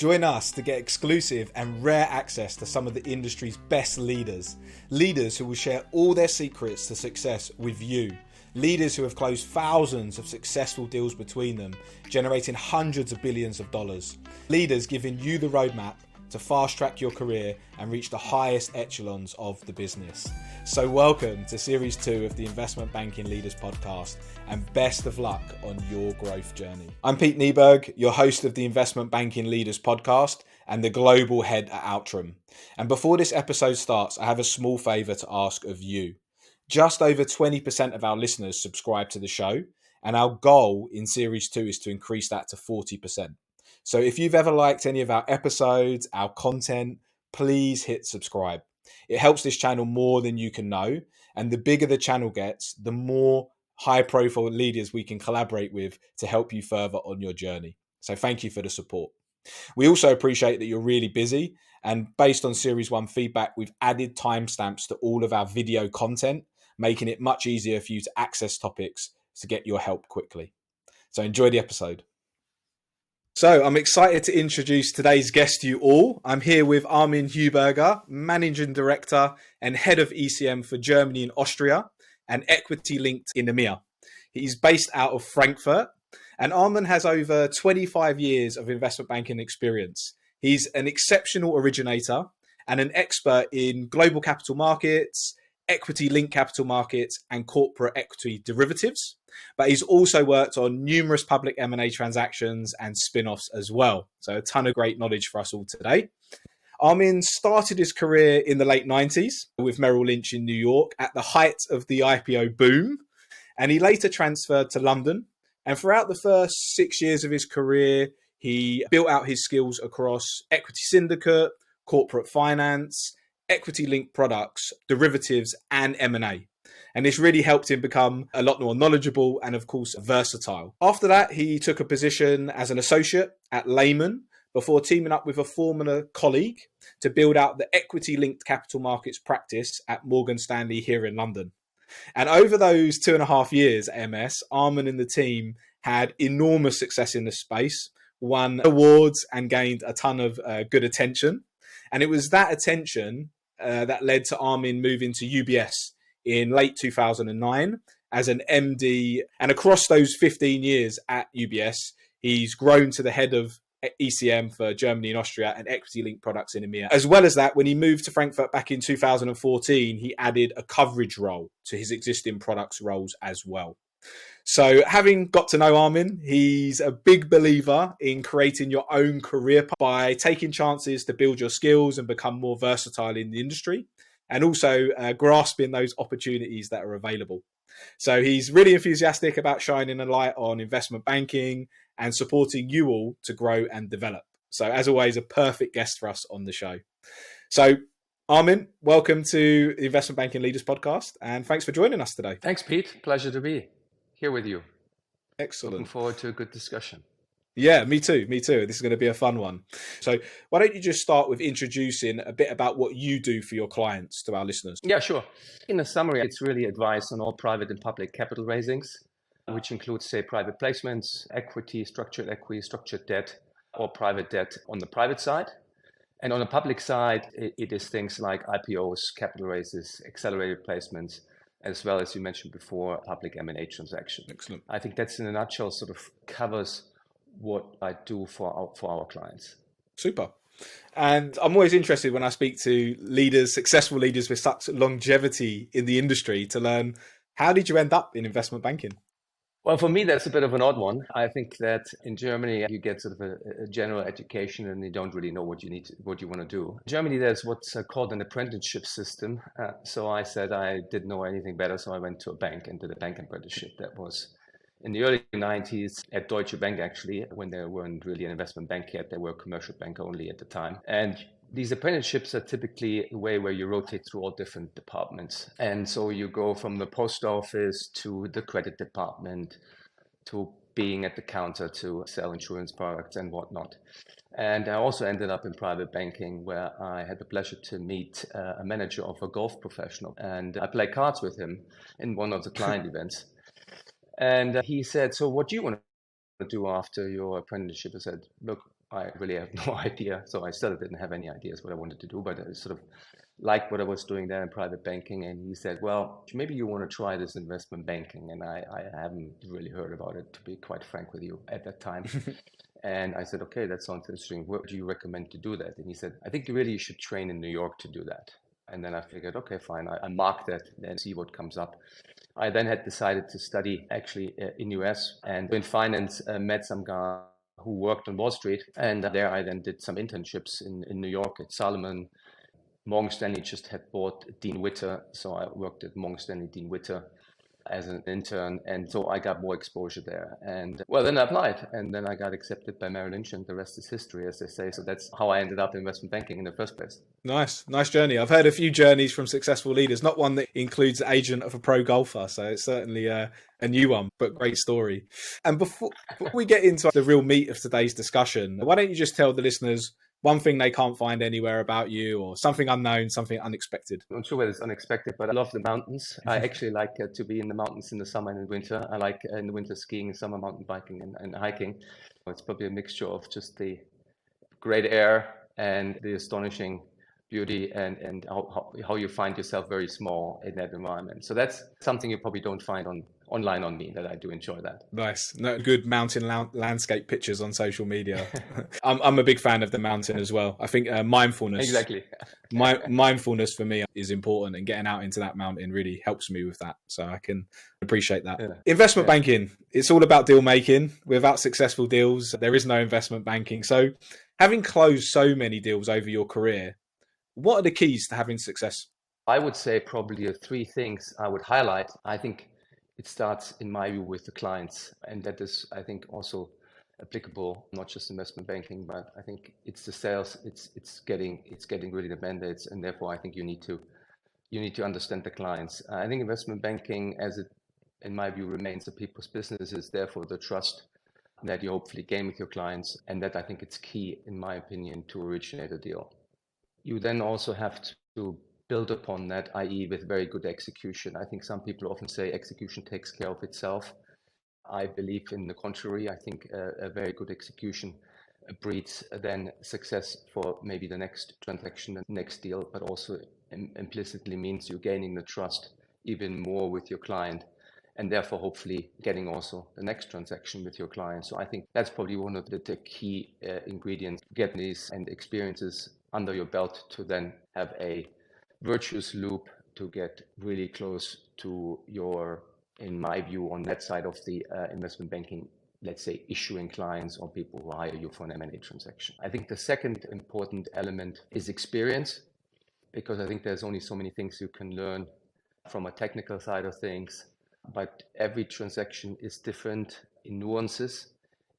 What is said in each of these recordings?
Join us to get exclusive and rare access to some of the industry's best leaders. Leaders who will share all their secrets to success with you. Leaders who have closed thousands of successful deals between them, generating hundreds of billions of dollars. Leaders giving you the roadmap to fast track your career and reach the highest echelons of the business. So welcome to Series 2 of the Investment Banking Leaders Podcast, and best of luck on your growth journey. I'm Pete Nieberg, your host of the Investment Banking Leaders Podcast and the global head at Outram. And before this episode starts, I have a small favour to ask of you. Just over 20% of our listeners subscribe to the show, and our goal in Series 2 is to increase that to 40%. So if you've ever liked any of our episodes, our content, please hit subscribe. It helps this channel more than you can know. And the bigger the channel gets, the more high-profile leaders we can collaborate with to help you further on your journey. So thank you for the support. We also appreciate that you're really busy. And based on Series 1 feedback, we've added timestamps to all of our video content, making it much easier for you to access topics to get your help quickly. So enjoy the episode. So I'm excited to introduce today's guest to you all. I'm here with Armin Heuberger, Managing Director and Head of ECM for Germany and Austria and Equity Linked in EMEA. He's based out of Frankfurt, and Armin has over 25 years of investment banking experience. He's an exceptional originator and an expert in global capital markets, equity-linked capital markets, and corporate equity derivatives. But he's also worked on numerous public M&A transactions and spin-offs as well. So a ton of great knowledge for us all today. Armin started his career in the late 90s with Merrill Lynch in New York at the height of the IPO boom. And he later transferred to London. And throughout the first 6 years of his career, he built out his skills across equity syndicate, corporate finance, equity-linked products, derivatives, and M&A. And this really helped him become a lot more knowledgeable and, of course, versatile. After that, he took a position as an associate at Lehman before teaming up with a former colleague to build out the equity-linked capital markets practice at Morgan Stanley here in London. And over those 2.5 years at MS, Armin and the team had enormous success in this space, won awards and gained a ton of good attention. And it was that attention that led to Armin moving to UBS in late 2009 as an MD. And across those 15 years at UBS, he's grown to the head of ECM for Germany and Austria and equity-linked products in EMEA. As well as that, when he moved to Frankfurt back in 2014, he added a coverage role to his existing products roles as well. So having got to know Armin, he's a big believer in creating your own career by taking chances to build your skills and become more versatile in the industry, and also grasping those opportunities that are available. So he's really enthusiastic about shining a light on investment banking and supporting you all to grow and develop. So as always, a perfect guest for us on the show. So Armin, welcome to the Investment Banking Leaders Podcast, and thanks for joining us today. Thanks, Pete. Pleasure to be here with you. Excellent. Looking forward to a good discussion. Yeah, me too. This is going to be a fun one. So why don't you just start with introducing a bit about what you do for your clients to our listeners? Yeah, sure. In a summary, it's really advice on all private and public capital raisings, which includes, say, private placements, equity, structured debt, or private debt on the private side. And on the public side, it is things like IPOs, capital raises, accelerated placements, as well as you mentioned before, public M&A transaction. Excellent. I think that's in a nutshell sort of covers what I do for our clients. Super. And I'm always interested when I speak to leaders, successful leaders with such longevity in the industry, to learn, how did you end up in investment banking? Well, for me, that's a bit of an odd one. I think that in Germany, you get sort of a general education and you don't really know what you want to do. In Germany, there's what's called an apprenticeship system. So I said I didn't know anything better, so I went to a bank and did a bank apprenticeship. That was in the early 90s at Deutsche Bank, actually, when they weren't really an investment bank yet. They were a commercial bank only at the time. And these apprenticeships are typically a way where you rotate through all different departments. And so you go from the post office to the credit department to being at the counter to sell insurance products and whatnot. And I also ended up in private banking, where I had the pleasure to meet a manager of a golf professional. And I played cards with him in one of the client events. And he said, "So what do you want to do after your apprenticeship?" I said, "Look, I really have no idea. So I still didn't have any ideas what I wanted to do, but I sort of liked what I was doing there in private banking. And he said, well, maybe you want to try this investment banking. And I haven't really heard about it, to be quite frank with you, at that time. And I said, okay, that sounds interesting. Where do you recommend to do that? And he said, I think really you should train in New York to do that. And then I figured, okay, fine. I marked that and see what comes up. I then had decided to study actually in US and in finance, met some guy who worked on Wall Street. And there I then did some internships in New York at Salomon. Morgan Stanley just had bought Dean Witter. So I worked at Morgan Stanley Dean Witter as an intern. And so I got more exposure there. And well, then I applied and then I got accepted by Merrill Lynch and the rest is history, as they say. So that's how I ended up in investment banking in the first place. Nice journey. I've heard a few journeys from successful leaders, not one that includes the agent of a pro golfer. So it's certainly a new one, but great story. And before we get into the real meat of today's discussion, why don't you just tell the listeners one thing they can't find anywhere about you, or something unknown, something unexpected? I'm not sure whether it's unexpected, but I love the mountains. I actually like to be in the mountains in the summer and in winter. I like in the winter skiing, in summer mountain biking and hiking. It's probably a mixture of just the great air and the astonishing beauty and how you find yourself very small in that environment. So that's something you probably don't find online on me, that I do enjoy that. Nice. No, good mountain landscape pictures on social media. I'm a big fan of the mountain as well. I think mindfulness. Exactly. Mindfulness for me is important, and getting out into that mountain really helps me with that. So I can appreciate that. Yeah. Investment banking, it's all about deal making. Without successful deals, there is no investment banking. So having closed so many deals over your career, what are the keys to having success? I would say probably three things I would highlight. I think it starts, in my view, with the clients. And that is, I think, also applicable, not just investment banking, but I think it's the sales, it's getting really the mandates. And therefore, I think you need to understand the clients. I think investment banking, as it, in my view, remains a people's business, is therefore the trust that you hopefully gain with your clients. And that, I think, it's key, in my opinion, to originate a deal. You then also have to build upon that, i.e. with very good execution. I think some people often say execution takes care of itself. I believe in the contrary. I think a very good execution breeds then success for maybe the next transaction, the next deal, but also implicitly means you're gaining the trust even more with your client, and therefore hopefully getting also the next transaction with your client. So I think that's probably one of the key ingredients, get these and experiences under your belt to then have a virtuous loop to get really close to your, in my view, on that side of the investment banking, let's say issuing clients or people who hire you for an M&A transaction. I think the second important element is experience, because I think there's only so many things you can learn from a technical side of things, but every transaction is different in nuances.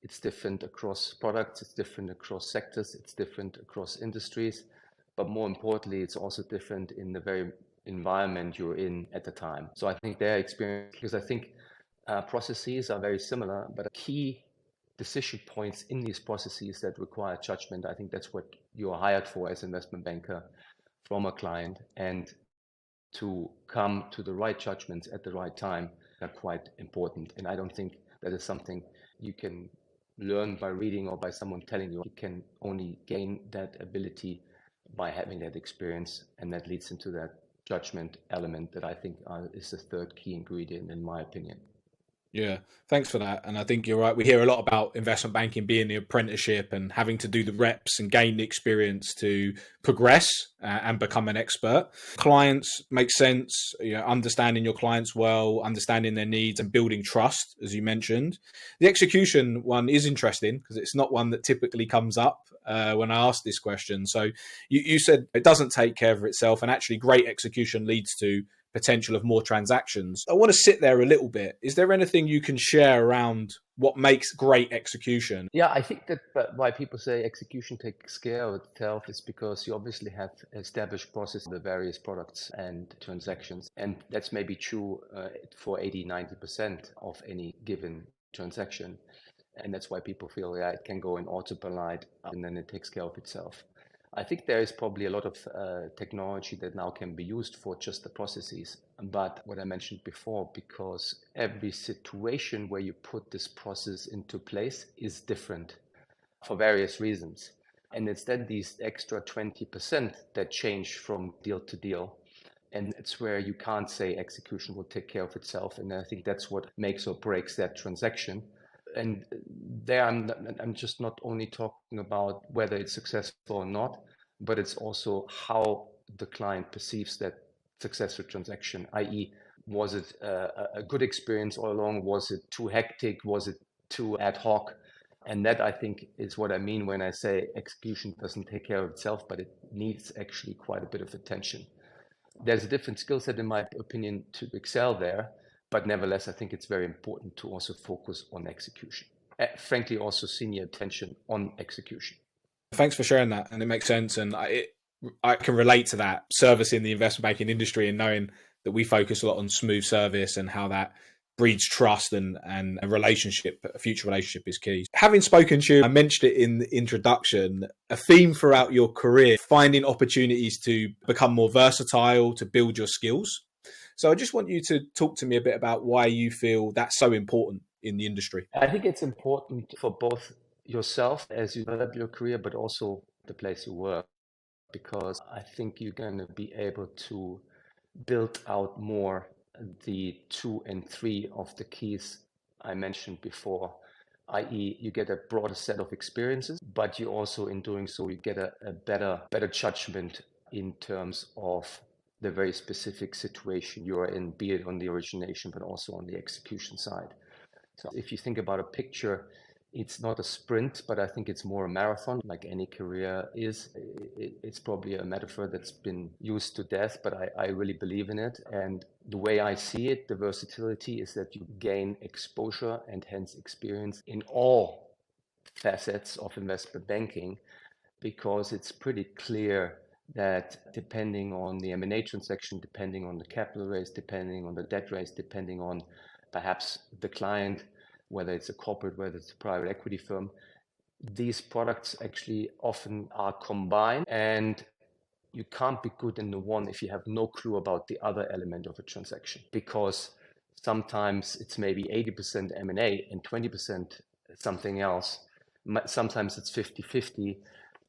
It's different across products, it's different across sectors, it's different across industries, but more importantly, it's also different in the very environment you're in at the time. So I think their experience, because I think processes are very similar, but key decision points in these processes that require judgment, I think that's what you're hired for as an investment banker from a client, and to come to the right judgments at the right time are quite important. And I don't think that is something you can learn by reading or by someone telling you. You can only gain that ability by having that experience, and that leads into that judgment element that I think is the third key ingredient, in my opinion. Yeah, thanks for that. And I think you're right. We hear a lot about investment banking being the apprenticeship and having to do the reps and gain the experience to progress and become an expert. Clients make sense, understanding your clients well, understanding their needs and building trust, as you mentioned. The execution one is interesting because it's not one that typically comes up when I ask this question. So you said it doesn't take care of itself, and actually great execution leads to potential of more transactions. I want to sit there a little bit. Is there anything you can share around what makes great execution? Yeah, I think that why people say execution takes care of itself is because you obviously have established process of the various products and transactions. And that's maybe true for 80-90% of any given transaction. And that's why people feel, yeah, it can go in autopilot and then it takes care of itself. I think there is probably a lot of technology that now can be used for just the processes. But what I mentioned before, because every situation where you put this process into place is different. for various reasons. And it's then these extra 20% that change from deal to deal. And it's where you can't say execution will take care of itself. And I think that's what makes or breaks that transaction. And there I'm just not only talking about whether it's successful or not, but it's also how the client perceives that successful transaction, i.e., was it a good experience all along? Was it too hectic? Was it too ad hoc? And that, I think, is what I mean when I say execution doesn't take care of itself, but it needs actually quite a bit of attention. There's a different skill set, in my opinion, to excel there, but nevertheless, I think it's very important to also focus on execution. Frankly, also senior attention on execution. Thanks for sharing that, and it makes sense. And I can relate to that, service in the investment banking industry, and knowing that we focus a lot on smooth service and how that breeds trust and a future relationship is key. Having spoken to you, I mentioned it in the introduction, a theme throughout your career, finding opportunities to become more versatile, to build your skills. So I just want you to talk to me a bit about why you feel that's so important in the industry. I think it's important for both yourself as you develop your career, but also the place you work, because I think you're going to be able to build out more the 2 and 3 of the keys I mentioned before, i.e. you get a broader set of experiences, but you also, in doing so, you get a better judgment in terms of the very specific situation you're in, be it on the origination, but also on the execution side. So if you think about a picture, it's not a sprint, but I think it's more a marathon, like any career is. It's probably a metaphor that's been used to death, but I really believe in it. And the way I see it, the versatility is that you gain exposure and hence experience in all facets of investment banking, because it's pretty clear that depending on the M&A transaction, depending on the capital raise, depending on the debt raise, depending on perhaps the client, whether it's a corporate, whether it's a private equity firm, these products actually often are combined, and you can't be good in the one if you have no clue about the other element of a transaction, because sometimes it's maybe 80% M&A and 20% something else. Sometimes it's 50-50.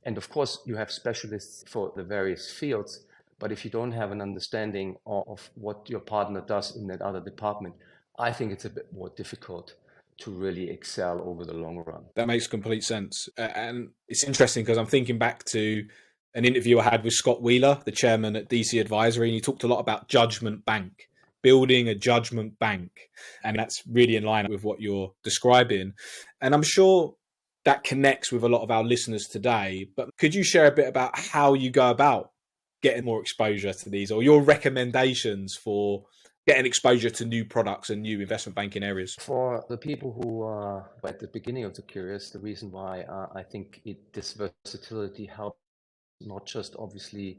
And of course, you have specialists for the various fields, but if you don't have an understanding of what your partner does in that other department, I think it's a bit more difficult to really excel over the long run. That makes complete sense. And it's interesting because I'm thinking back to an interview I had with Scott Wheeler, the chairman at DC Advisory, and he talked a lot about judgment bank, building a judgment bank. And that's really in line with what you're describing. And I'm sure that connects with a lot of our listeners today. But could you share a bit about how you go about getting more exposure to these, or your recommendations for getting exposure to new products and new investment banking areas? For the people who are at the beginning of the careers, the reason why I think this versatility helps not just obviously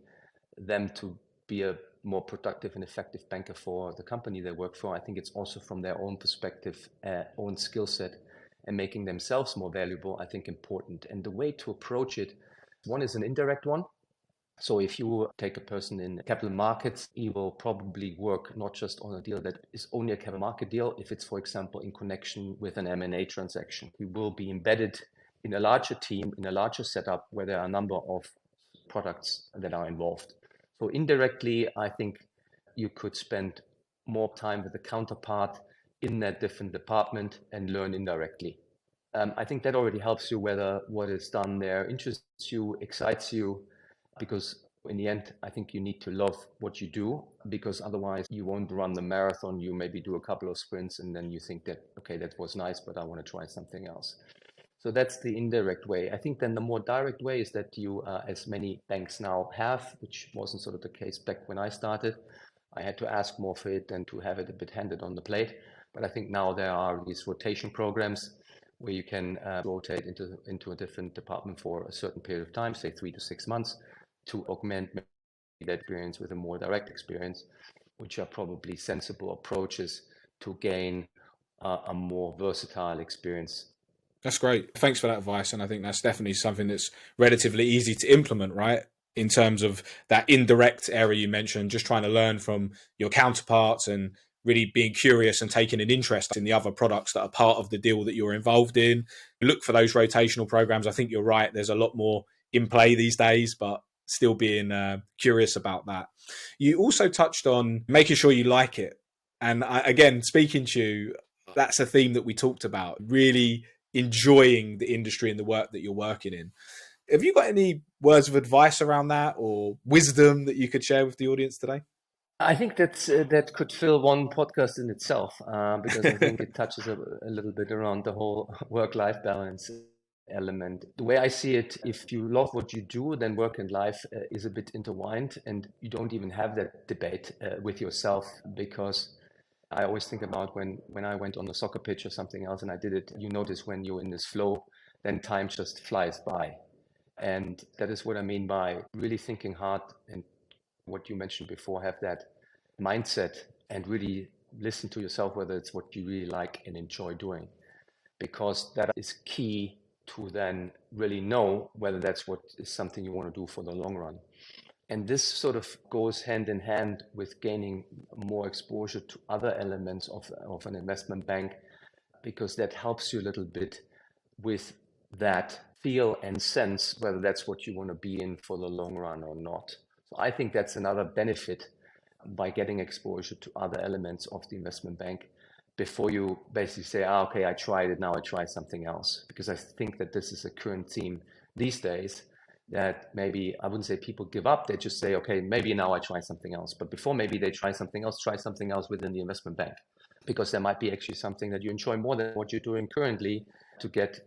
them to be a more productive and effective banker for the company they work for, I think it's also from their own perspective, own skill set, and making themselves more valuable, I think important. And the way to approach it, one is an indirect one. So if you take a person in capital markets, he will probably work not just on a deal that is only a capital market deal. If it's, for example, in connection with an M&A transaction, he will be embedded in a larger team, in a larger setup where there are a number of products that are involved. So indirectly, I think you could spend more time with the counterpart in that different department and learn indirectly. I think that already helps you whether what is done there interests you, excites you, because in the end, I think you need to love what you do, because otherwise you won't run the marathon. You maybe do a couple of sprints and then you think that, okay, that was nice, but I want to try something else. So that's the indirect way. I think then the more direct way is that you, as many banks now have, which wasn't sort of the case back when I started, I had to ask more for it than to have it a bit handed on the plate. But I think now there are these rotation programs where you can rotate into a different department for a certain period of time, say 3 to 6 months, to augment that experience with a more direct experience, which are probably sensible approaches to gain a more versatile experience. That's great. Thanks for that advice. And I think that's definitely something that's relatively easy to implement, right? In terms of that indirect area you mentioned, just trying to learn from your counterparts and really being curious and taking an interest in the other products that are part of the deal that you're involved in. Look for those rotational programs. I think you're right. There's a lot more in play these days, but still being curious about that. You also touched on making sure you like it. And again, speaking to you, that's a theme that we talked about, really enjoying the industry and the work that you're working in. Have you got any words of advice around that or wisdom that you could share with the audience today? I think that could fill one podcast in itself, because I think it touches a little bit around the whole work-life balance element. The way I see it, if you love what you do, then work and life is a bit intertwined, and you don't even have that debate with yourself, because I always think about when I went on the soccer pitch or something else and I did it, you notice when you're in this flow, then time just flies by. And that is what I mean by really thinking hard, and what you mentioned before, have that mindset and really listen to yourself, whether it's what you really like and enjoy doing, because that is key to then really know whether that's what is something you want to do for the long run. And this sort of goes hand in hand with gaining more exposure to other elements of an investment bank, because that helps you a little bit with that feel and sense whether that's what you want to be in for the long run or not. So I think that's another benefit by getting exposure to other elements of the investment bank before you basically say, okay, I tried it, now I try something else. Because I think that this is a current theme these days, that maybe, I wouldn't say people give up, they just say, okay, maybe now I try something else. But before maybe they try something else within the investment bank, because there might be actually something that you enjoy more than what you're doing currently, to get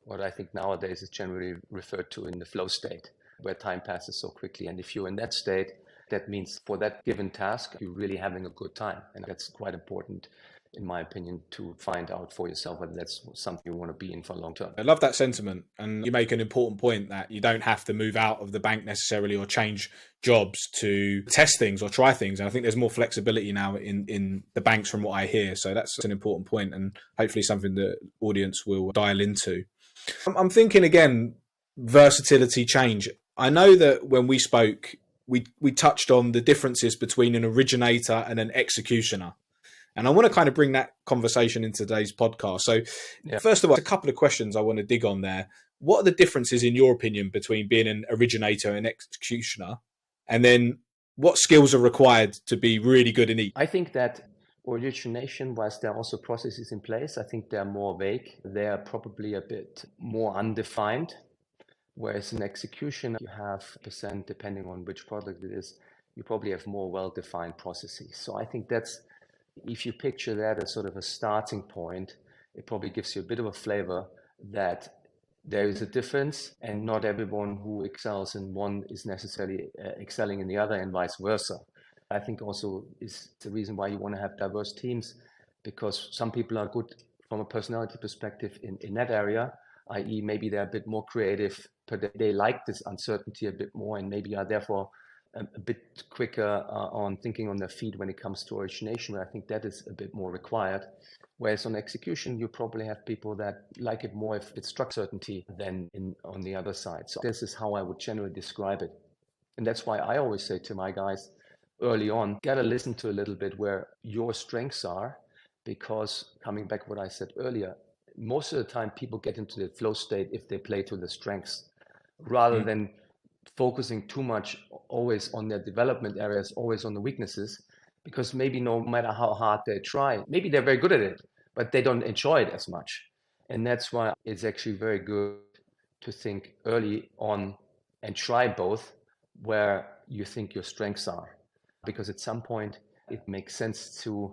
what I think nowadays is generally referred to in the flow state, where time passes so quickly. And if you're in that state, that means for that given task, you're really having a good time. And that's quite important, in my opinion, to find out for yourself whether that's something you want to be in for long term. I love that sentiment. And you make an important point that you don't have to move out of the bank necessarily or change jobs to test things or try things. And I think there's more flexibility now in the banks from what I hear. So that's an important point, and hopefully something the audience will dial into. I'm thinking again, versatility, change. I know that when we spoke, we touched on the differences between an originator and an executioner. And I want to kind of bring that conversation into today's podcast. So First of all, a couple of questions I want to dig on there. What are the differences, in your opinion, between being an originator and executioner? And then what skills are required to be really good in each? I think that origination, whilst there are also processes in place, I think they're more vague. They're probably a bit more undefined. Whereas in execution, you have percent, depending on which product it is, you probably have more well-defined processes. So I think that's, if you picture that as sort of a starting point, it probably gives you a bit of a flavor that there is a difference, and not everyone who excels in one is necessarily excelling in the other, and vice versa. I think also is the reason why you want to have diverse teams, because some people are good from a personality perspective in that area, i.e. maybe they're a bit more creative, but they like this uncertainty a bit more, and maybe are therefore a bit quicker on thinking on their feet when it comes to origination, where I think that is a bit more required. Whereas on execution, you probably have people that like it more if it's structured certainty than on the other side. So this is how I would generally describe it. And that's why I always say to my guys early on, gotta listen to a little bit where your strengths are, because coming back what I said earlier, most of the time people get into the flow state if they play to the strengths, rather than focusing too much always on their development areas, always on the weaknesses, because maybe no matter how hard they try, maybe they're very good at it, but they don't enjoy it as much. And that's why it's actually very good to think early on and try both where you think your strengths are, because at some point it makes sense to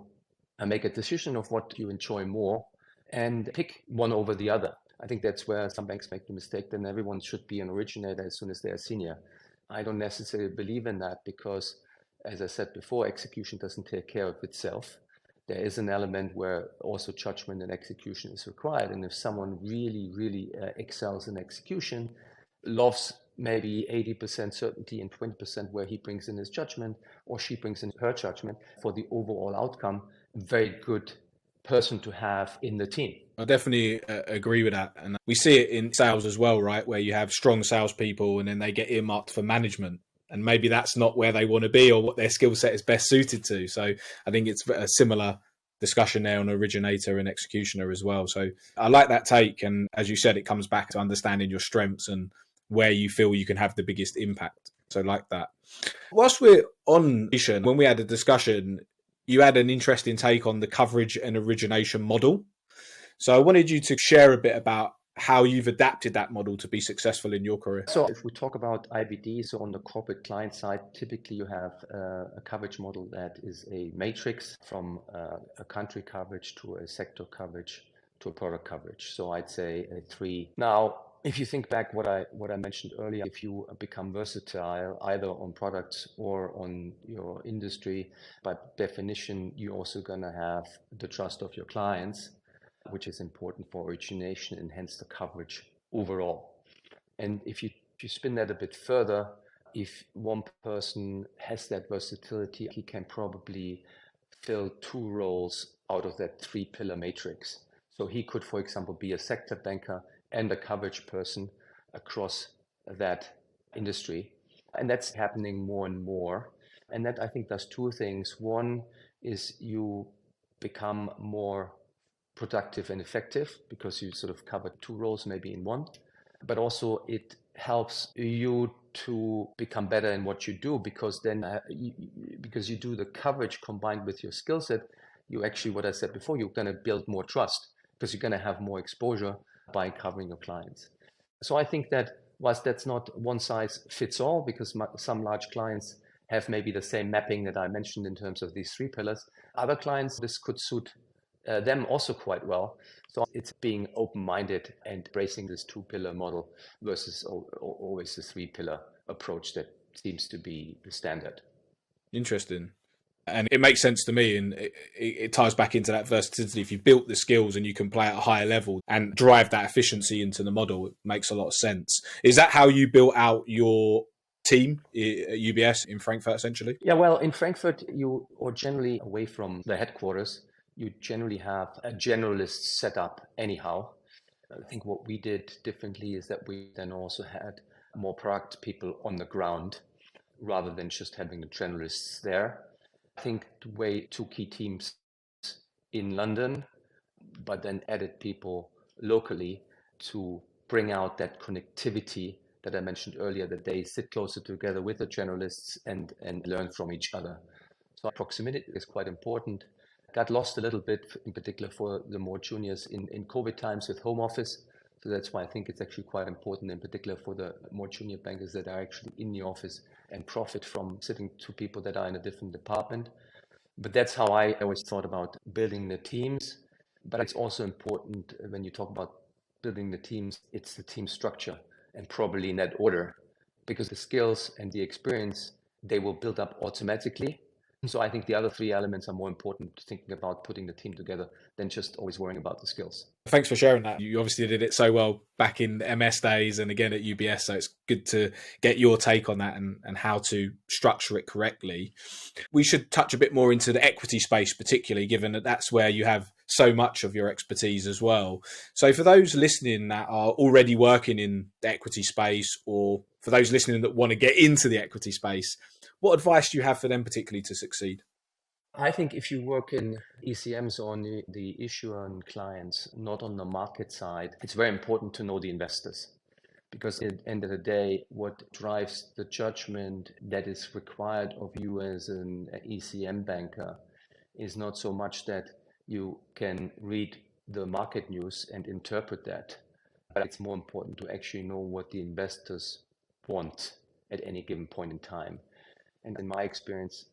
make a decision of what you enjoy more and pick one over the other. I think that's where some banks make the mistake, then everyone should be an originator as soon as they are senior. I don't necessarily believe in that, because, as I said before, execution doesn't take care of itself. There is an element where also judgment and execution is required. And if someone really excels in execution, loves maybe 80% certainty and 20% where he brings in his judgment or she brings in her judgment for the overall outcome, very good person to have in the team. I definitely agree with that. And we see it in sales as well, right? Where you have strong salespeople and then they get earmarked for management. And maybe that's not where they want to be or what their skill set is best suited to. So I think it's a similar discussion there on originator and executioner as well. So I like that take. And as you said, it comes back to understanding your strengths and where you feel you can have the biggest impact. So like that. Whilst we're on, when we had a discussion, you had an interesting take on the coverage and origination model. So I wanted you to share a bit about how you've adapted that model to be successful in your career. So if we talk about IBD, so on the corporate client side, typically you have a coverage model that is a matrix from a country coverage to a sector coverage to a product coverage. So I'd say a 3. Now, if you think back what I mentioned earlier, if you become versatile either on products or on your industry, by definition, you're also going to have the trust of your clients, which is important for origination and hence the coverage overall. And if you spin that a bit further, if one person has that versatility, he can probably fill 2 roles out of that 3-pillar matrix. So he could, for example, be a sector banker and a coverage person across that industry. And that's happening more and more. And that, I think, does 2 things. One is you become more productive and effective because you sort of cover 2 roles maybe in one. But also it helps you to become better in what you do, because then because you do the coverage combined with your skill set, you actually, what I said before, you're going to build more trust because you're going to have more exposure by covering your clients. So I think that whilst that's not one size fits all, because some large clients have maybe the same mapping that I mentioned in terms of these 3 pillars, other clients, this could suit them also quite well. So it's being open-minded and embracing this 2-pillar model versus always the 3-pillar approach that seems to be the standard. Interesting. And it makes sense to me, and it ties back into that versatility. If you've built the skills and you can play at a higher level and drive that efficiency into the model, it makes a lot of sense. Is that how you built out your team at UBS in Frankfurt, essentially? Yeah, well, in Frankfurt, or generally away from the headquarters, you generally have a generalist setup anyhow. I think what we did differently is that we then also had more product people on the ground rather than just having the generalists there. I think way 2 key teams in London, but then added people locally to bring out that connectivity that I mentioned earlier, that they sit closer together with the generalists and learn from each other. So proximity is quite important. Got lost a little bit, in particular for the more juniors in COVID times with home office. So that's why I think it's actually quite important, in particular for the more junior bankers that are actually in the office and profit from sitting to people that are in a different department. But that's how I always thought about building the teams. But it's also important when you talk about building the teams, it's the team structure, and probably in that order, because the skills and the experience, they will build up automatically. So I think the other 3 elements are more important to thinking about putting the team together than just always worrying about the skills. Thanks for sharing that. You obviously did it so well back in the MS days and again at UBS. So it's good to get your take on that and how to structure it correctly. We should touch a bit more into the equity space, particularly given that that's where you have so much of your expertise as well. So for those listening that are already working in the equity space, or for those listening that want to get into the equity space, what advice do you have for them particularly to succeed? I think if you work in ECMs on the issuer and clients, not on the market side, it's very important to know the investors. Because at the end of the day, what drives the judgment that is required of you as an ECM banker is not so much that you can read the market news and interpret that, but it's more important to actually know what the investors want at any given point in time. And in my experience,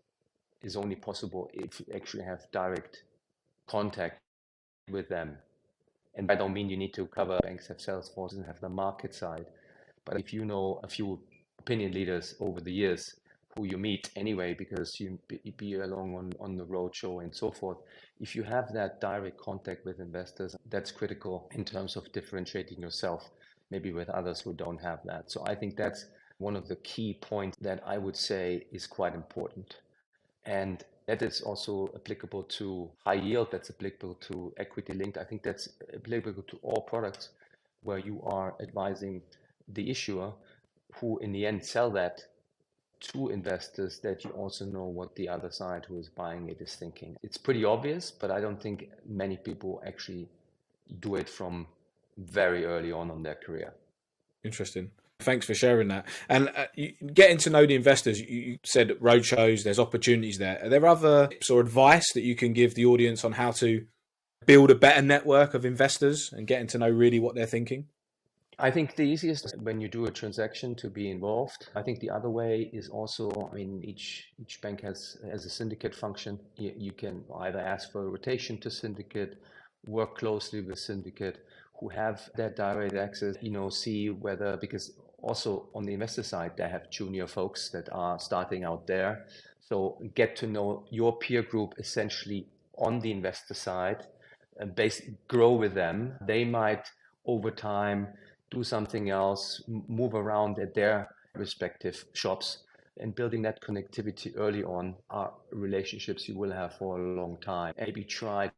is only possible if you actually have direct contact with them. And I don't mean you need to cover banks have sales forces and have the market side. But if you know a few opinion leaders over the years who you meet anyway, because you be along on the roadshow and so forth, if you have that direct contact with investors, that's critical in terms of differentiating yourself, maybe with others who don't have that. So I think that's one of the key points that I would say is quite important. And that is also applicable to high yield, that's applicable to equity linked. I think that's applicable to all products where you are advising the issuer who in the end sell that to investors that you also know what the other side who is buying it is thinking. It's pretty obvious, but I don't think many people actually do it from very early on in their career. Interesting. Thanks for sharing that. And getting to know the investors, you said roadshows, there's opportunities there. Are there other tips or advice that you can give the audience on how to build a better network of investors and getting to know really what they're thinking? I think the easiest is when you do a transaction to be involved. I think the other way is also, I mean, each bank has a syndicate function. You can either ask for a rotation to syndicate, work closely with syndicate who have that direct access, see whether, because also on the investor side, they have junior folks that are starting out there. So get to know your peer group essentially on the investor side and basically grow with them. They might over time do something else, move around at their respective shops, and building that connectivity early on are relationships you will have for a long time. Maybe try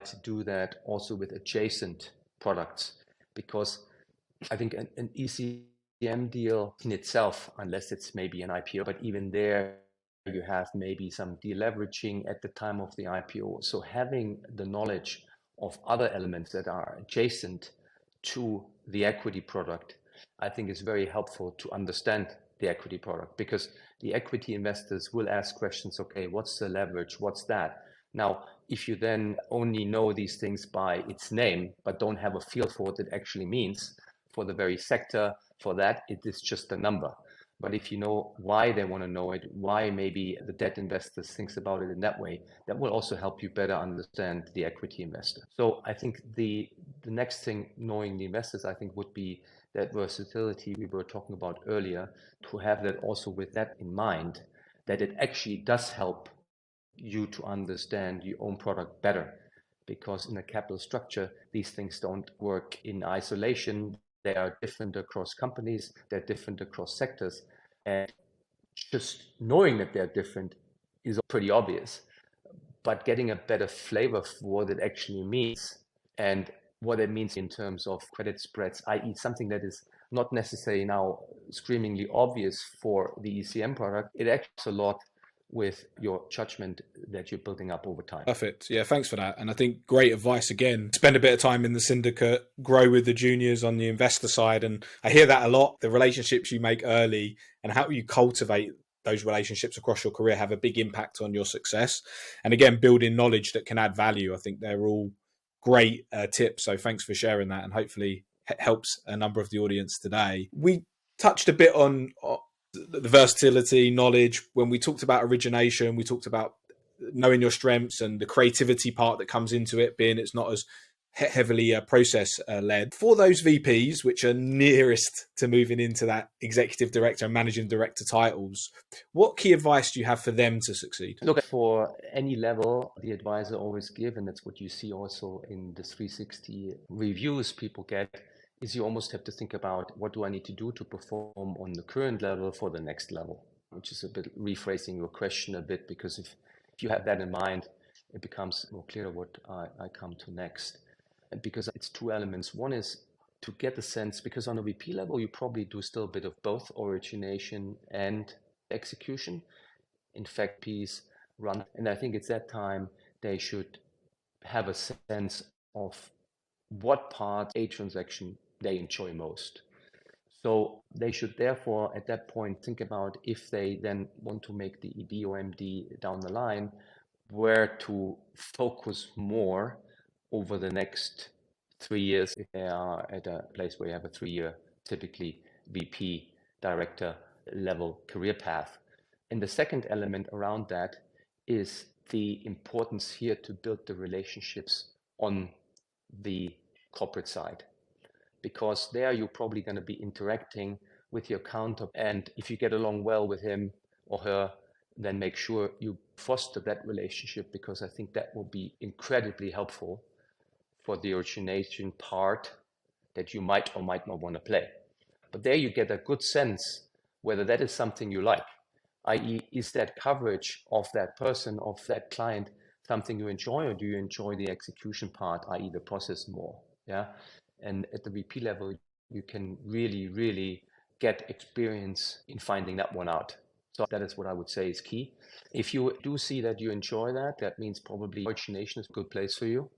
to do that also with adjacent products, because I think an ECM deal in itself, unless it's maybe an IPO, but even there you have maybe some deleveraging at the time of the IPO. So having the knowledge of other elements that are adjacent to the equity product, I think is very helpful to understand the equity product, because the equity investors will ask questions, okay, what's the leverage? What's that? Now, if you then only know these things by its name, but don't have a feel for what it actually means for the very sector, for that, it is just a number. But if you know why they want to know it, why maybe the debt investors thinks about it in that way, that will also help you better understand the equity investor. So I think the next thing, knowing the investors, I think would be that versatility we were talking about earlier, to have that also with that in mind, that it actually does help you to understand your own product better. Because in a capital structure, these things don't work in isolation. They are different across companies, they're different across sectors. And just knowing that they're different is pretty obvious. But getting a better flavor for what it actually means and what it means in terms of credit spreads, i.e. something that is not necessarily now screamingly obvious for the ECM product, it acts a lot with your judgment that you're building up over time. Perfect. Yeah, thanks for that. And I think great advice again. Spend a bit of time in the syndicate, grow with the juniors on the investor side. And I hear that a lot. The relationships you make early and how you cultivate those relationships across your career have a big impact on your success. And again, building knowledge that can add value. I think they're all great tips. So thanks for sharing that, and hopefully helps a number of the audience today. We touched a bit on the versatility, knowledge. When we talked about origination, we talked about knowing your strengths and the creativity part that comes into it, being it's not as heavily process led. For those VPs, which are nearest to moving into that executive director and managing director titles, what key advice do you have for them to succeed? Look, for any level, the advisor always give, and that's what you see also in the 360 reviews people get, is you almost have to think about, what do I need to do to perform on the current level for the next level, which is a bit rephrasing your question a bit, because if you have that in mind, it becomes more clear what I come to next. And because it's two elements. One is to get the sense, because on a VP level, you probably do still a bit of both origination and execution. In fact, P's run, and I think it's that time they should have a sense of what part a transaction they enjoy most. So they should therefore at that point think about, if they then want to make the ED or MD down the line, where to focus more over the next 3 years if they are at a place where you have a 3-year, typically VP director level career path. And the second element around that is the importance here to build the relationships on the corporate side, because there you're probably going to be interacting with your counter, and if you get along well with him or her, then make sure you foster that relationship, because I think that will be incredibly helpful for the origination part that you might or might not want to play. But there you get a good sense whether that is something you like, i.e. is that coverage of that person, of that client, something you enjoy, or do you enjoy the execution part, i.e. the process more? Yeah. And at the VP level, you can really, really get experience in finding that one out. So that is what I would say is key. If you do see that you enjoy that, that means probably origination is a good place for you.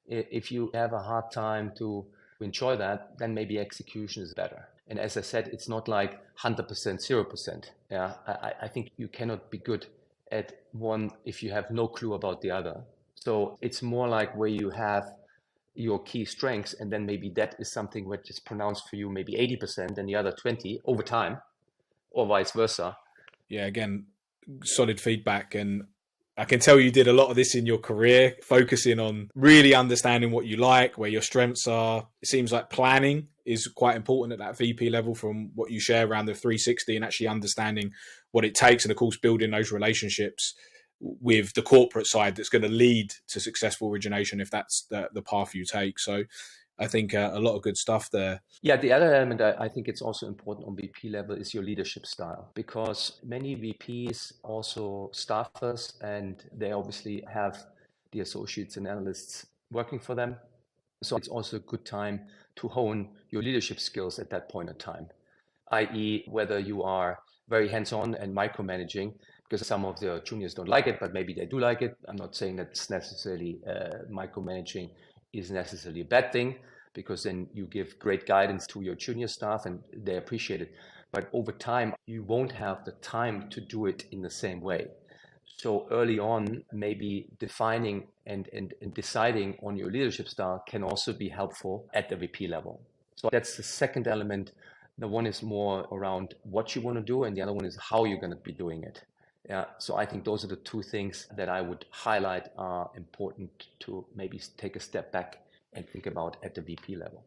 If you have a hard time to enjoy that, then maybe execution is better. And as I said, it's not like 100%, 0%. Yeah, I think you cannot be good at one if you have no clue about the other. So it's more like where you have your key strengths, and then maybe that is something which is pronounced for you maybe 80% and the other 20 over time, or vice versa. Yeah, again, solid feedback. And I can tell you did a lot of this in your career, focusing on really understanding what you like, where your strengths are. It seems like planning is quite important at that VP level from what you share around the 360 and actually understanding what it takes. And of course, building those relationships with the corporate side that's going to lead to successful origination if that's the path you take. So I think a lot of good stuff there. Yeah, the other element I think it's also important on VP level is your leadership style, because many VPs also staffers, and they obviously have the associates and analysts working for them. So it's also a good time to hone your leadership skills at that point in time, i.e. whether you are very hands-on and micromanaging, because some of the juniors don't like it, but maybe they do like it. I'm not saying that's necessarily micromanaging is necessarily a bad thing, because then you give great guidance to your junior staff and they appreciate it. But over time, you won't have the time to do it in the same way. So early on, maybe defining and deciding on your leadership style can also be helpful at the VP level. So that's the second element. The one is more around what you want to do, and the other one is how you're going to be doing it. Yeah, so I think those are the two things that I would highlight are important to maybe take a step back and think about at the VP level.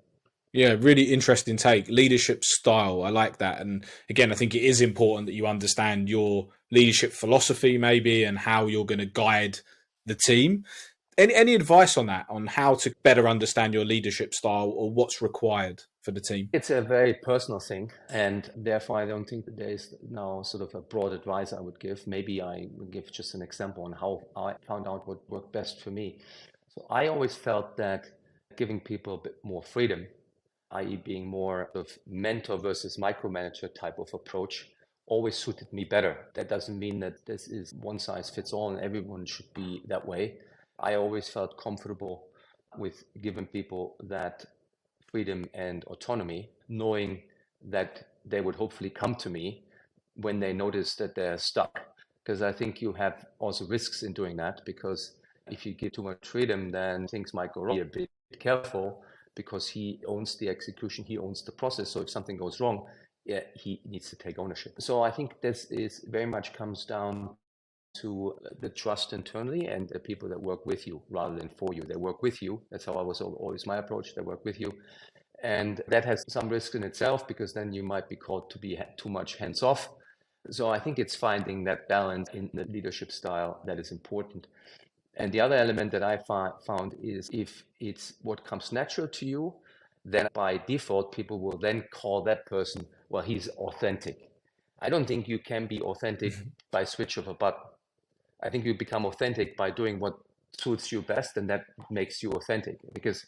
Yeah, really interesting take. Leadership style. I like that. And again, I think it is important that you understand your leadership philosophy maybe and how you're going to guide the team. Any advice on that, on how to better understand your leadership style or what's required for the team? It's a very personal thing, and therefore I don't think that there is now sort of a broad advice I would give. Maybe I would give just an example on how I found out what worked best for me. So I always felt that giving people a bit more freedom, i.e. being more of mentor versus micromanager type of approach, always suited me better. That doesn't mean that this is one size fits all and everyone should be that way. I always felt comfortable with giving people that freedom and autonomy, knowing that they would hopefully come to me when they notice that they're stuck. Because I think you have also risks in doing that, because if you give too much freedom, then things might go wrong. Be a bit careful, because he owns the execution, he owns the process. So if something goes wrong, yeah, he needs to take ownership. So I think this is very much comes down to the trust internally and the people that work with you rather than for you. They work with you. That's how I was always my approach. They work with you. And that has some risk in itself, because then you might be called to be too much hands off. So I think it's finding that balance in the leadership style that is important. And the other element that I found is if it's what comes natural to you, then by default, people will then call that person, well, he's authentic. I don't think you can be authentic by switch of a button. I think you become authentic by doing what suits you best, and that makes you authentic, because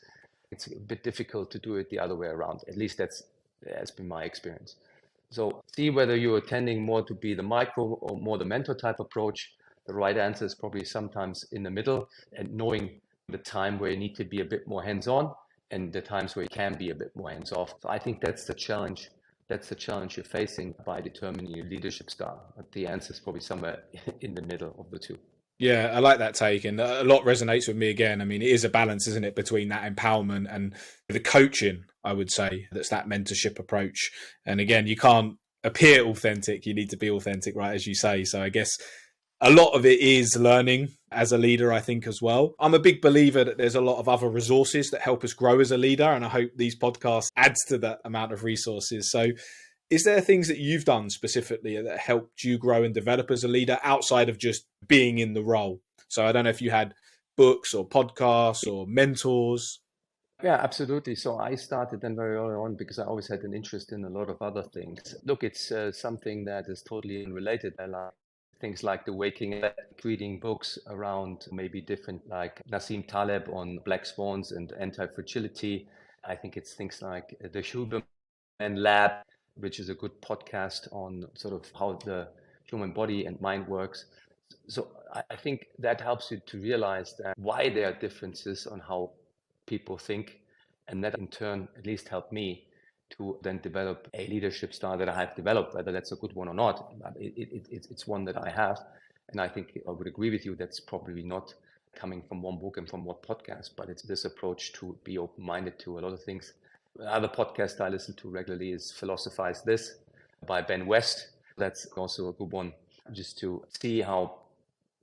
it's a bit difficult to do it the other way around. At least that's been my experience. So see whether you're tending more to be the micro or more the mentor type approach. The right answer is probably sometimes in the middle, and knowing the time where you need to be a bit more hands-on and the times where you can be a bit more hands-off. So I think that's the challenge. That's the challenge you're facing by determining your leadership style. But the answer is probably somewhere in the middle of the two. Yeah, I like that take, and a lot resonates with me again. I mean, it is a balance, isn't it, between that empowerment and the coaching, I would say, that's that mentorship approach. And again, you can't appear authentic, you need to be authentic, right, as you say. So I guess a lot of it is learning as a leader, I think, as well. I'm a big believer that there's a lot of other resources that help us grow as a leader, and I hope these podcasts adds to that amount of resources. So is there things that you've done specifically that helped you grow and develop as a leader outside of just being in the role? So I don't know if you had books or podcasts or mentors. Yeah, absolutely. So I started then very early on, because I always had an interest in a lot of other things. Look, it's something that is totally unrelated. I like things like the waking up, reading books around maybe different, like Nassim Taleb on black swans and anti-fragility. I think it's things like the Huberman Lab, which is a good podcast on sort of how the human body and mind works. So I think that helps you to realize that why there are differences on how people think, and that in turn at least helped me to then develop a leadership style that I have developed. Whether that's a good one or not, it's one that I have, and I think I would agree with you. That's probably not coming from one book and from one podcast, but it's this approach to be open-minded to a lot of things. Another podcast I listen to regularly is Philosophies This by Ben West. That's also a good one, just to see how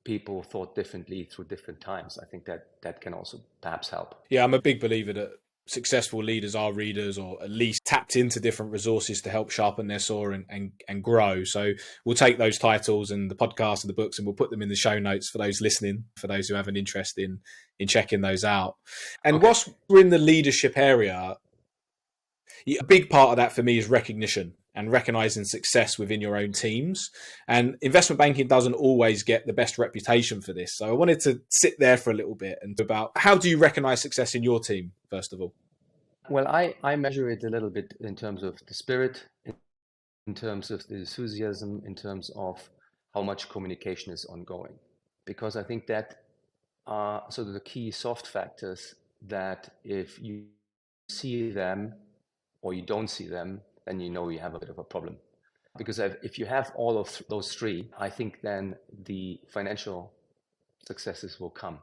people thought differently through different times. I think that can also perhaps help. Yeah, I'm a big believer that successful leaders are readers, or at least tapped into different resources to help sharpen their saw and grow. So we'll take those titles and the podcast and the books, and we'll put them in the show notes for those listening, for those who have an interest in checking those out. And whilst we're in the leadership area, a big part of that for me is recognition and recognizing success within your own teams. And investment banking doesn't always get the best reputation for this. So I wanted to sit there for a little bit and about how do you recognize success in your team, first of all? Well, I measure it a little bit in terms of the spirit, in terms of the enthusiasm, in terms of how much communication is ongoing. Because I think that are sort of the key soft factors that if you see them or you don't see them, then you know you have a bit of a problem. Because if you have all of those three, I think then the financial successes will come.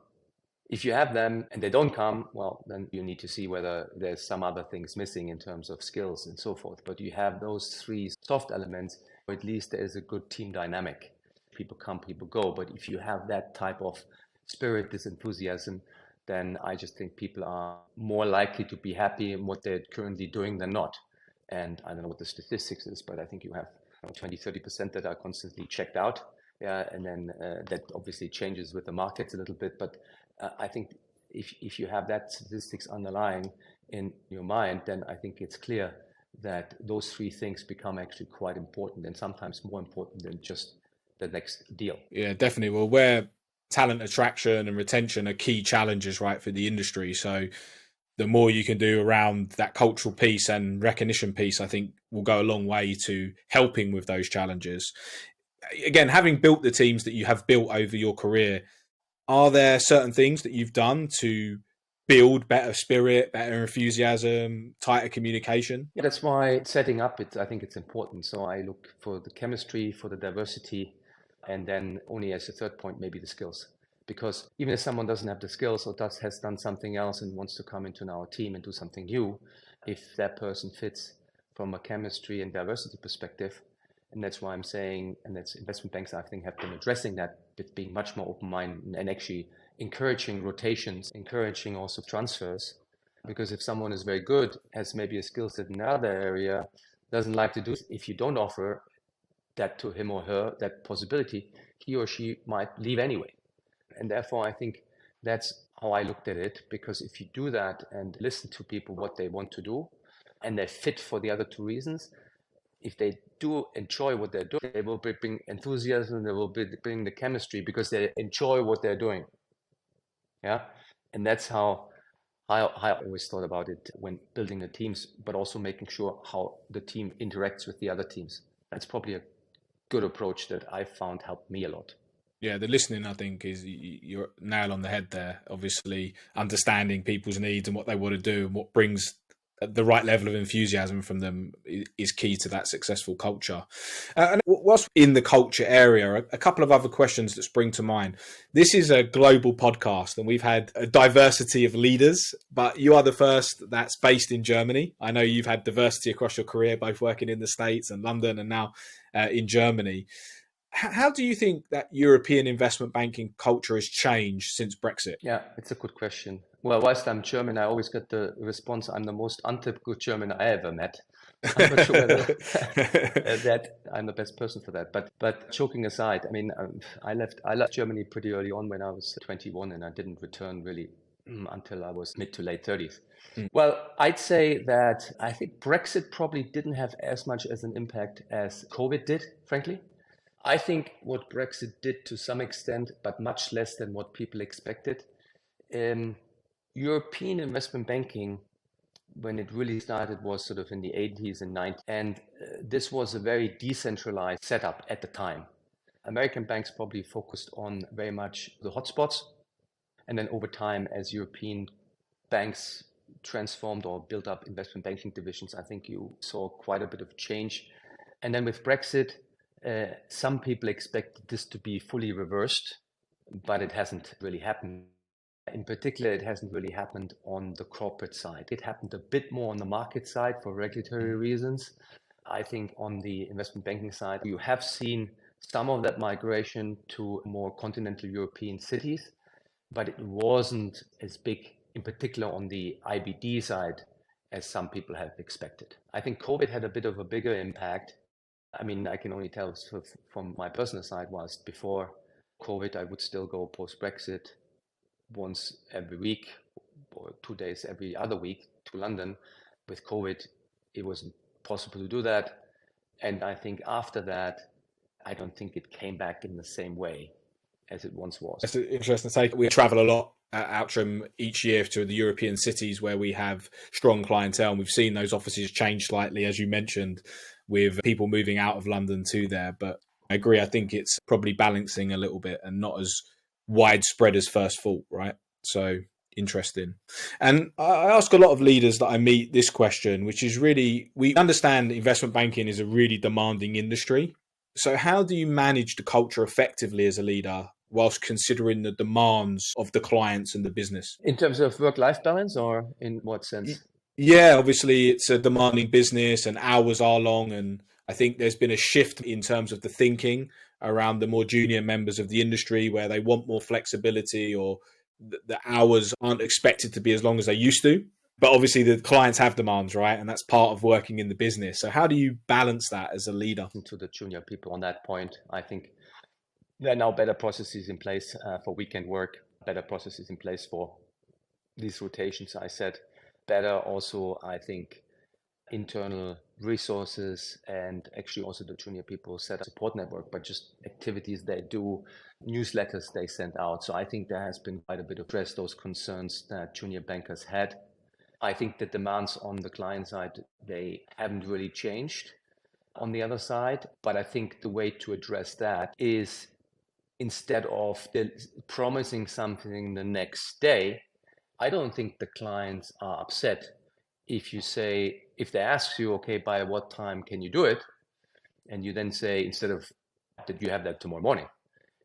If you have them and they don't come, well, then you need to see whether there's some other things missing in terms of skills and so forth. But you have those three soft elements, or at least there is a good team dynamic. People come, people go. But if you have that type of spirit, this enthusiasm, then I just think people are more likely to be happy in what they're currently doing than not. And I don't know what the statistics is, but I think you have 20-30% that are constantly checked out. Yeah, and then that obviously changes with the markets a little bit. But I think if you have that statistics underlying in your mind, then I think it's clear that those three things become actually quite important, and sometimes more important than just the next deal. Yeah, definitely. Well, where talent attraction and retention are key challenges, right, for the industry. So the more you can do around that cultural piece and recognition piece, I think will go a long way to helping with those challenges. Again, having built the teams that you have built over your career, are there certain things that you've done to build better spirit, better enthusiasm, tighter communication? Yeah, that's why setting up it, I think it's important. So I look for the chemistry, for the diversity, and then only as a third point, maybe the skills. Because even if someone doesn't have the skills or has done something else and wants to come into our team and do something new, if that person fits from a chemistry and diversity perspective, and that's why I'm saying, and that's investment banks, I think, have been addressing that with being much more open-minded and actually encouraging rotations, encouraging also transfers. Because if someone is very good, has maybe a skill set in another area, doesn't like to do it, if you don't offer that to him or her, that possibility, he or she might leave anyway. And therefore, I think that's how I looked at it, because if you do that and listen to people what they want to do, and they fit for the other two reasons, if they do enjoy what they're doing, they will bring enthusiasm, they will bring the chemistry because they enjoy what they're doing. Yeah, and that's how I always thought about it when building the teams, but also making sure how the team interacts with the other teams. That's probably a good approach that I found helped me a lot. Yeah, the listening, I think, is you're nail on the head there. Obviously, understanding people's needs and what they want to do and what brings the right level of enthusiasm from them is key to that successful culture. And whilst in the culture area, a couple of other questions that spring to mind. This is a global podcast and we've had a diversity of leaders, but you are the first that's based in Germany. I know you've had diversity across your career, both working in the States and London and now in Germany. How do you think that European investment banking culture has changed since Brexit? Yeah, it's a good question. Well, whilst I'm German, I always get the response, I'm the most untypical German I ever met. I'm not sure whether that I'm the best person for that. But joking aside, I mean, I left Germany pretty early on when I was 21, and I didn't return really until I was mid to late 30s. Well, I'd say that I think Brexit probably didn't have as much as an impact as COVID did, frankly. I think what Brexit did to some extent, but much less than what people expected, European investment banking, when it really started, was sort of in the 80s and 90s. And this was a very decentralized setup at the time. American banks probably focused on very much the hotspots. And then over time, as European banks transformed or built up investment banking divisions, I think you saw quite a bit of change. And then with Brexit, some people expected this to be fully reversed, but it hasn't really happened. In particular, it hasn't really happened on the corporate side. It happened a bit more on the market side for regulatory reasons. I think on the investment banking side, you have seen some of that migration to more continental European cities, but it wasn't as big, in particular on the IBD side, as some people have expected. I think COVID had a bit of a bigger impact. I mean, I can only tell from my personal side, whilst before COVID, I would still go post-Brexit once every week or 2 days every other week to London. With COVID, it wasn't possible to do that. And I think after that, I don't think it came back in the same way as it once was. That's an interesting take. We travel a lot at Outram each year to the European cities where we have strong clientele, and we've seen those offices change slightly, as you mentioned, with people moving out of London to there. But I agree, I think it's probably balancing a little bit and not as widespread as first thought, right? So interesting. And I ask a lot of leaders that I meet this question, which is really, we understand investment banking is a really demanding industry. So how do you manage the culture effectively as a leader whilst considering the demands of the clients and the business? In terms of work-life balance, or in what sense? Yeah, obviously it's a demanding business and hours are long. And I think there's been a shift in terms of the thinking around the more junior members of the industry where they want more flexibility, or the hours aren't expected to be as long as they used to. But obviously the clients have demands, right? And that's part of working in the business. So how do you balance that as a leader? To the junior people on that point, I think there are now better processes in place for weekend work, better processes in place for these rotations. I said better also, I think, internal resources, and actually also the junior people set a support network, but just activities they do, newsletters they send out. So I think there has been quite a bit of address those concerns that junior bankers had. I think the demands on the client side, they haven't really changed on the other side. But I think the way to address that is, instead of promising something the next day, I don't think the clients are upset if you say, if they ask you, okay, by what time can you do it? And you then say, instead of that you have that tomorrow morning,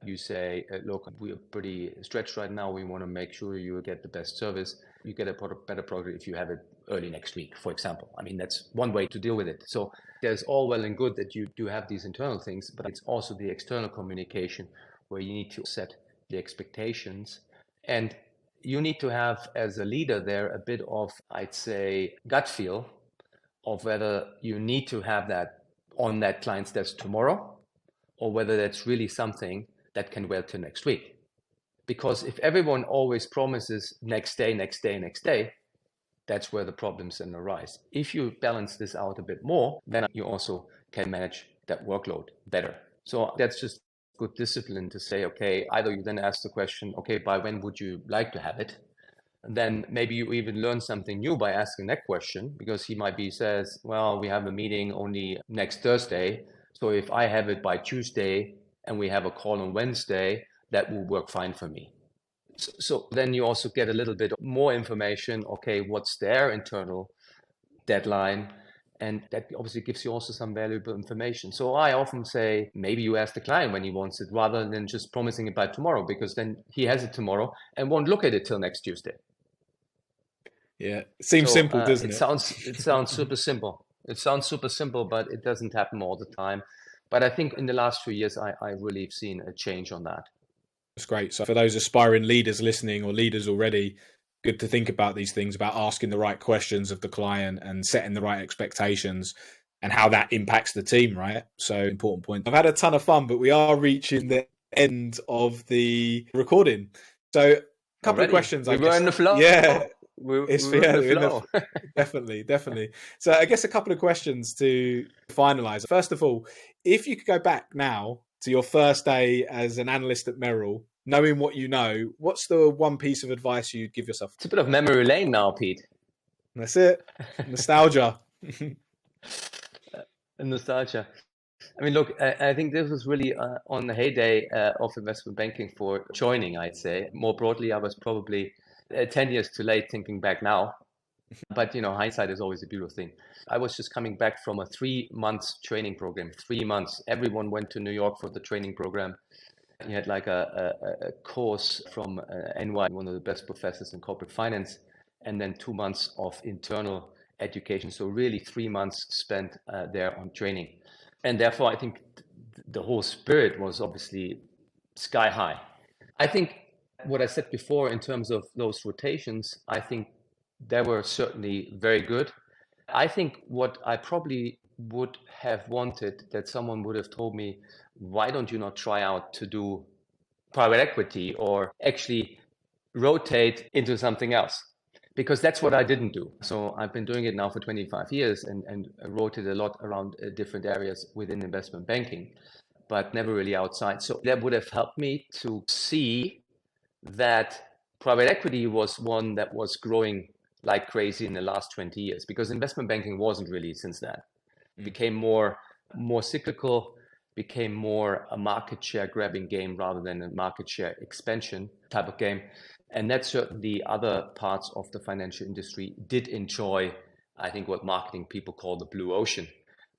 you say, look, we are pretty stretched right now. We want to make sure you get the best service. You get a better product if you have it early next week, for example. I mean, that's one way to deal with it. So there's all well and good that you do have these internal things, but it's also the external communication where you need to set the expectations. And you need to have, as a leader there, a bit of, I'd say, gut feel of whether you need to have that on that client's desk tomorrow, or whether that's really something that can wait till next week. Because if everyone always promises next day, next day, next day, that's where the problems then arise. If you balance this out a bit more, then you also can manage that workload better. So that's just good discipline to say, okay, either you then ask the question, okay, by when would you like to have it? And then maybe you even learn something new by asking that question, because he might be says, well, we have a meeting only next Thursday. So if I have it by Tuesday and we have a call on Wednesday, that will work fine for me. So then you also get a little bit more information. Okay, what's their internal deadline? And that obviously gives you also some valuable information. So I often say, maybe you ask the client when he wants it, rather than just promising it by tomorrow, because then he has it tomorrow and won't look at it till next Tuesday. Yeah, it seems simple, doesn't it? It sounds super simple. It sounds super simple, but it doesn't happen all the time. But I think in the last few years, I really have seen a change on that. That's great. So for those aspiring leaders listening, or leaders already, good to think about these things, about asking the right questions of the client and setting the right expectations, and how that impacts the team, right? So important point. I've had a ton of fun, but we are reaching the end of the recording. So a couple of questions. We were in the flow. Yeah. Flow. Definitely. So I guess a couple of questions to finalize. First of all, if you could go back now to your first day as an analyst at Merrill, knowing what you know, what's the one piece of advice you'd give yourself? It's a bit of memory lane now, Pete. That's it. Nostalgia. Nostalgia. I mean, look, I think this was really on the heyday of investment banking for joining, I'd say. More broadly, I was probably 10 years too late thinking back now. But, hindsight is always a beautiful thing. I was just coming back from a 3 months training program, 3 months. Everyone went to New York for the training program. You had like a course from NY, one of the best professors in corporate finance, and then 2 months of internal education. So really 3 months spent there on training. And therefore, I think the whole spirit was obviously sky high. I think what I said before in terms of those rotations, I think they were certainly very good. I think what I probably would have wanted that someone would have told me, why don't you not try out to do private equity or actually rotate into something else? Because that's what I didn't do. So I've been doing it now for 25 years and rotated a lot around different areas within investment banking, but never really outside. So that would have helped me to see that private equity was one that was growing like crazy in the last 20 years, because investment banking wasn't really since that. It became more cyclical, became more a market share grabbing game rather than a market share expansion type of game. And that's certainly other parts of the financial industry did enjoy, I think, what marketing people call the blue ocean.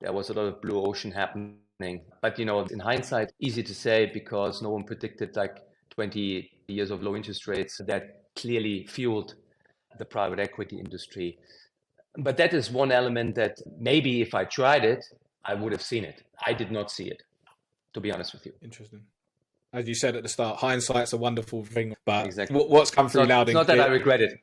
There was a lot of blue ocean happening. But, in hindsight, easy to say because no one predicted like 20 years of low interest rates that clearly fueled the private equity industry. But that is one element that maybe if I tried it, I would have seen it. I did not see it, to be honest with you. Interesting. As you said at the start, hindsight's a wonderful thing, but Exactly. what's come through loud and clear. It's not that I regret it.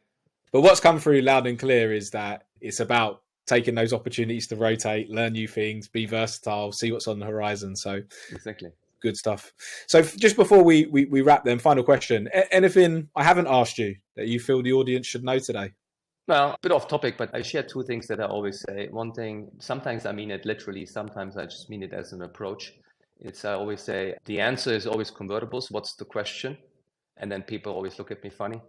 But what's come through loud and clear is that it's about taking those opportunities to rotate, learn new things, be versatile, see what's on the horizon. So exactly. Good stuff. So just before we wrap then, final question. Anything I haven't asked you that you feel the audience should know today? Well, a bit off topic, but I share two things that I always say. One thing, sometimes I mean it literally, sometimes I just mean it as an approach. I always say, the answer is always convertibles. What's the question? And then people always look at me funny.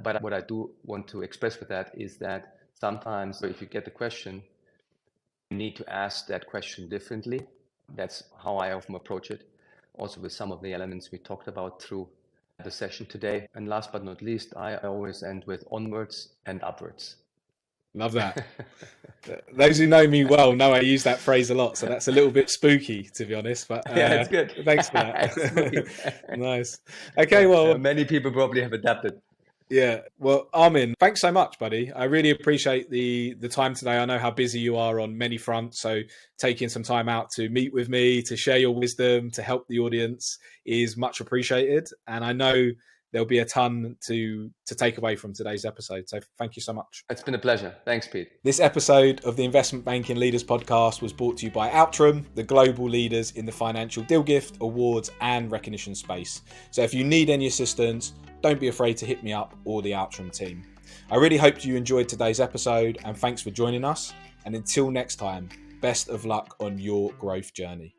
But what I do want to express with that is that sometimes if you get the question, you need to ask that question differently. That's how I often approach it. Also with some of the elements we talked about through the session today. And last but not least, I always end with onwards and upwards. Love that. Those who know me well know I use that phrase a lot, so that's a little bit spooky, to be honest. But yeah, it's good. Thanks for that. Nice. Okay, well, many people probably have adapted. Yeah. Well, Armin, thanks so much, buddy. I really appreciate the time today. I know how busy you are on many fronts, so taking some time out to meet with me, to share your wisdom, to help the audience is much appreciated. And I know there'll be a ton to take away from today's episode. So thank you so much. It's been a pleasure. Thanks, Pete. This episode of the Investment Banking Leaders Podcast was brought to you by Outram, the global leaders in the financial deal gift, awards and recognition space. So if you need any assistance, don't be afraid to hit me up or the Outram team. I really hope you enjoyed today's episode and thanks for joining us. And until next time, best of luck on your growth journey.